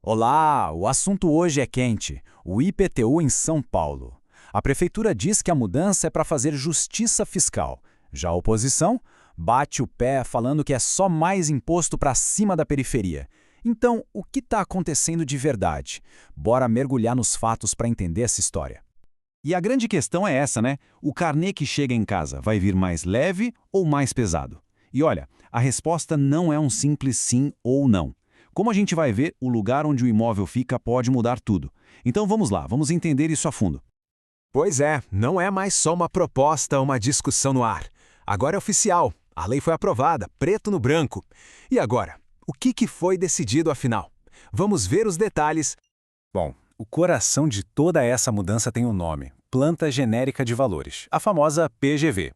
Olá, o assunto hoje é quente, o IPTU em São Paulo. A prefeitura diz que a mudança é para fazer justiça fiscal. Já a oposição bate o pé falando que é só mais imposto para cima da periferia. Então, o que está acontecendo de verdade? Bora mergulhar nos fatos para entender essa história. E a grande questão é essa, né? O carnê que chega em casa vai vir mais leve ou mais pesado? E olha, a resposta não é um simples sim ou não. Como a gente vai ver, o lugar onde o imóvel fica pode mudar tudo. Então vamos lá, vamos entender isso a fundo. Pois é, não é mais só uma proposta, uma discussão no ar. Agora é oficial, a lei foi aprovada, preto no branco. E agora, o que foi decidido afinal? Vamos ver os detalhes. Bom, o coração de toda essa mudança tem um nome: Planta Genérica de Valores, a famosa PGV.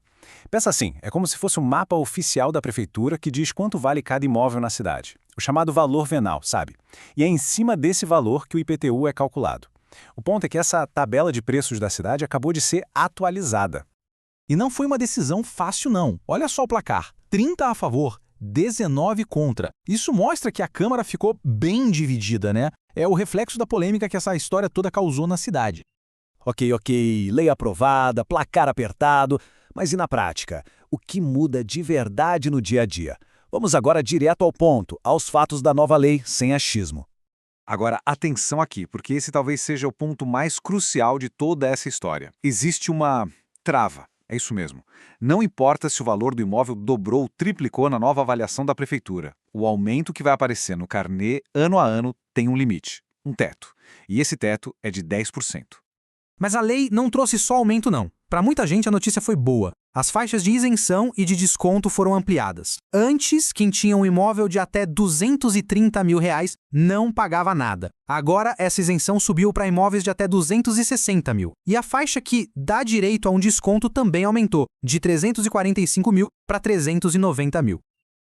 Pensa assim, é como se fosse um mapa oficial da prefeitura que diz quanto vale cada imóvel na cidade. O chamado valor venal, sabe? E é em cima desse valor que o IPTU é calculado. O ponto é que essa tabela de preços da cidade acabou de ser atualizada. E não foi uma decisão fácil não. Olha só o placar, 30 a favor, 19 contra. Isso mostra que a Câmara ficou bem dividida, né? É o reflexo da polêmica que essa história toda causou na cidade. Ok, lei aprovada, placar apertado, mas e na prática? O que muda de verdade no dia a dia? Vamos agora direto ao ponto, aos fatos da nova lei, sem achismo. Agora, atenção aqui, porque esse talvez seja o ponto mais crucial de toda essa história. Existe uma trava, é isso mesmo. Não importa se o valor do imóvel dobrou ou triplicou na nova avaliação da prefeitura. O aumento que vai aparecer no carnê, ano a ano, tem um limite, um teto. E esse teto é de 10%. Mas a lei não trouxe só aumento não. Para muita gente a notícia foi boa. As faixas de isenção e de desconto foram ampliadas. Antes, quem tinha um imóvel de até R$ 230 mil não pagava nada. Agora, essa isenção subiu para imóveis de até 260 mil. E a faixa que dá direito a um desconto também aumentou, de 345 mil para 390 mil.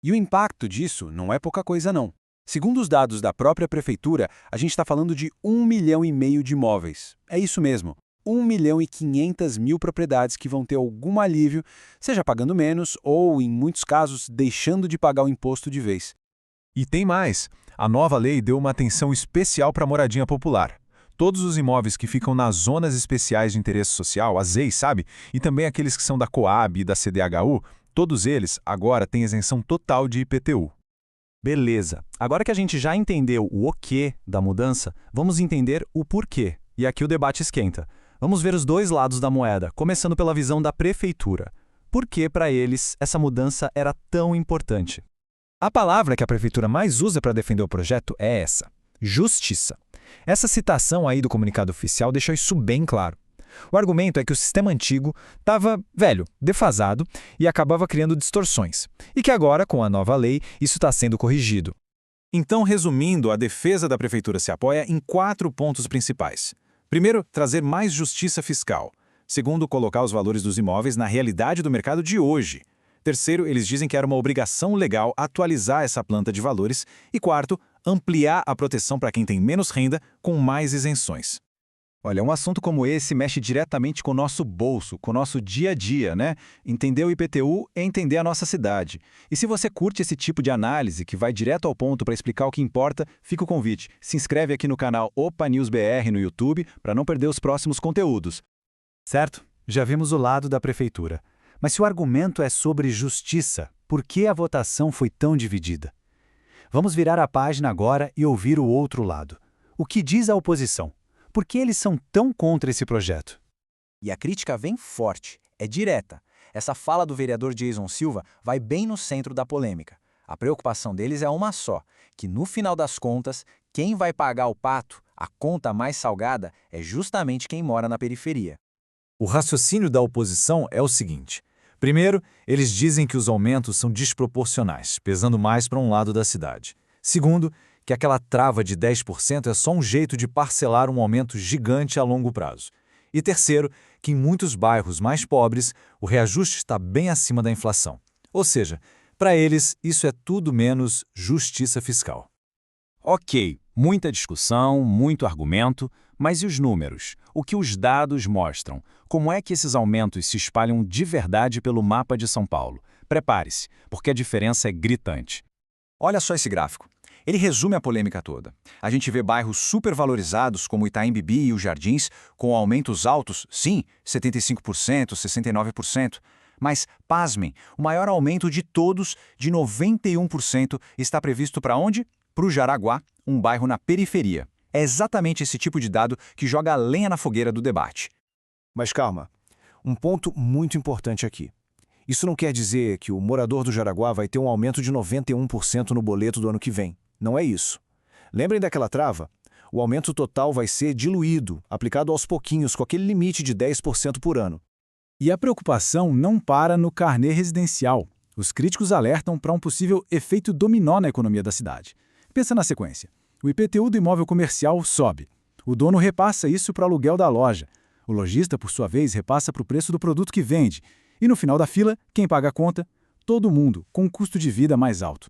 E o impacto disso não é pouca coisa não. Segundo os dados da própria prefeitura, a gente está falando de 1,5 milhão de imóveis. É isso mesmo, 1.500.000 propriedades que vão ter algum alívio, seja pagando menos ou, em muitos casos, deixando de pagar o imposto de vez. E tem mais, a nova lei deu uma atenção especial para a moradia popular. Todos os imóveis que ficam nas zonas especiais de interesse social, as ZEIs, sabe? E também aqueles que são da Coab e da CDHU, todos eles agora têm isenção total de IPTU. Beleza, agora que a gente já entendeu o quê da mudança, vamos entender o porquê. E aqui o debate esquenta. Vamos ver os dois lados da moeda, começando pela visão da prefeitura. Por que, para eles, essa mudança era tão importante? A palavra que a prefeitura mais usa para defender o projeto é essa: justiça. Essa citação aí do comunicado oficial deixou isso bem claro. O argumento é que o sistema antigo estava velho, defasado e acabava criando distorções. E que agora, com a nova lei, isso está sendo corrigido. Então, resumindo, a defesa da prefeitura se apoia em 4 pontos principais. Primeiro, trazer mais justiça fiscal. Segundo, colocar os valores dos imóveis na realidade do mercado de hoje. Terceiro, eles dizem que era uma obrigação legal atualizar essa planta de valores. E quarto, ampliar a proteção para quem tem menos renda com mais isenções. Olha, um assunto como esse mexe diretamente com o nosso bolso, com o nosso dia a dia, né? Entender o IPTU é entender a nossa cidade. E se você curte esse tipo de análise, que vai direto ao ponto para explicar o que importa, fica o convite. Se inscreve aqui no canal Opa News BR no YouTube para não perder os próximos conteúdos. Certo, já vimos o lado da prefeitura. Mas se o argumento é sobre justiça, por que a votação foi tão dividida? Vamos virar a página agora e ouvir o outro lado. O que diz a oposição? Por que eles são tão contra esse projeto? E a crítica vem forte, é direta. Essa fala do vereador Jason Silva vai bem no centro da polêmica. A preocupação deles é uma só, que no final das contas, quem vai pagar o pato, a conta mais salgada, é justamente quem mora na periferia. O raciocínio da oposição é o seguinte. Primeiro, eles dizem que os aumentos são desproporcionais, pesando mais para um lado da cidade. Segundo, que aquela trava de 10% é só um jeito de parcelar um aumento gigante a longo prazo. E terceiro, que em muitos bairros mais pobres, o reajuste está bem acima da inflação. Ou seja, para eles, isso é tudo menos justiça fiscal. Ok, muita discussão, muito argumento, mas e os números? O que os dados mostram? Como é que esses aumentos se espalham de verdade pelo mapa de São Paulo? Prepare-se, porque a diferença é gritante. Olha só esse gráfico. Ele resume a polêmica toda. A gente vê bairros supervalorizados, como Itaim Bibi e os Jardins, com aumentos altos, sim, 75%, 69%. Mas, pasmem, o maior aumento de todos, de 91%, está previsto para onde? Para o Jaraguá, um bairro na periferia. É exatamente esse tipo de dado que joga a lenha na fogueira do debate. Mas calma, um ponto muito importante aqui. Isso não quer dizer que o morador do Jaraguá vai ter um aumento de 91% no boleto do ano que vem. Não é isso. Lembrem daquela trava? O aumento total vai ser diluído, aplicado aos pouquinhos, com aquele limite de 10% por ano. E a preocupação não para no carnê residencial. Os críticos alertam para um possível efeito dominó na economia da cidade. Pensa na sequência. O IPTU do imóvel comercial sobe. O dono repassa isso para o aluguel da loja. O lojista, por sua vez, repassa para o preço do produto que vende. E no final da fila, quem paga a conta? Todo mundo, com um custo de vida mais alto.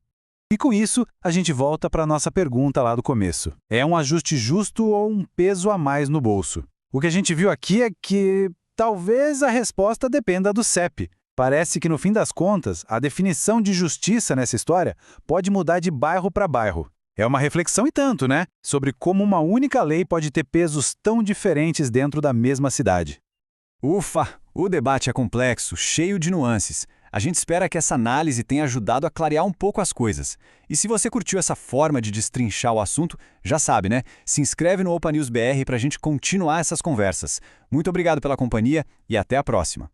E com isso, a gente volta para a nossa pergunta lá do começo. É um ajuste justo ou um peso a mais no bolso? O que a gente viu aqui é que talvez a resposta dependa do CEP. Parece que, no fim das contas, a definição de justiça nessa história pode mudar de bairro para bairro. É uma reflexão e tanto, né? Sobre como uma única lei pode ter pesos tão diferentes dentro da mesma cidade. Ufa! O debate é complexo, cheio de nuances. A gente espera que essa análise tenha ajudado a clarear um pouco as coisas. E se você curtiu essa forma de destrinchar o assunto, já sabe, né? Se inscreve no Opa News BR para a gente continuar essas conversas. Muito obrigado pela companhia e até a próxima.